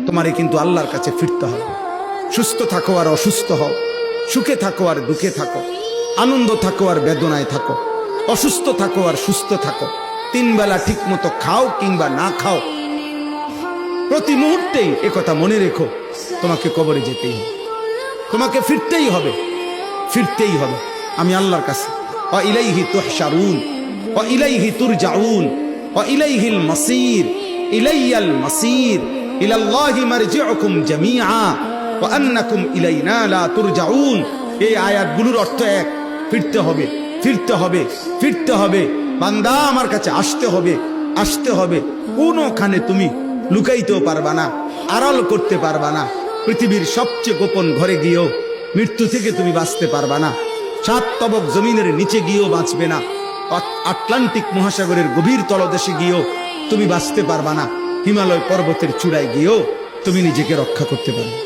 তোমারে কিন্তু আল্লাহর কাছে ফিরতে হবে। সুস্থ থাকো আর অসুস্থ হও, সুখে থাকো আর দুঃখে থাকো, আনন্দ থাকো আর বেদনায় থাকো, অসুস্থ থাকো আর সুস্থ থাকো, 3 বেলা ঠিক মতো খাও কিংবা না খাও, প্রতি মুহূর্তেই একথা মনে রেখো, তোমাকে কবরে যেতেই হবে, তোমাকে ফিরতেই হবে, ফিরতেই হবে। আমি আল্লাহর কাছে, ওয়া ইলাইহি তুহশারুন ওয়া ইলাইহি তুরজাউন ওয়া ইলাইহিল মাসির, ইলাইয়াল মাসির, ইলাল্লাহি মারজিউকুম জামিআ ওয়া আন্নাকুম ইলাইনা লা তুরজাউন। এই আয়াতগুলোর অর্থ এক, ফিরতে হবে, ফিরতে হবে, ফিরতে হবে। বান্দা আমার কাছে আসতে হবে, আসতে হবে। কোনোখানে তুমি লুকাইতেও পারবা না, আড়াল করতে পারবা না। পৃথিবীর সবচেয়ে গোপন ঘরে গিয়েও মৃত্যু থেকে তুমি বাঁচতে পারবা না। 7 তবক জমিনের নিচে গিয়েও বাঁচবে না। আটলান্টিক মহাসাগরের গভীর তলদেশে গিয়েও তুমি বাঁচতে পারবা না। হিমালয় পর্বতের চূড়ায় গিয়েও তুমি নিজেকে রক্ষা করতে পারবে।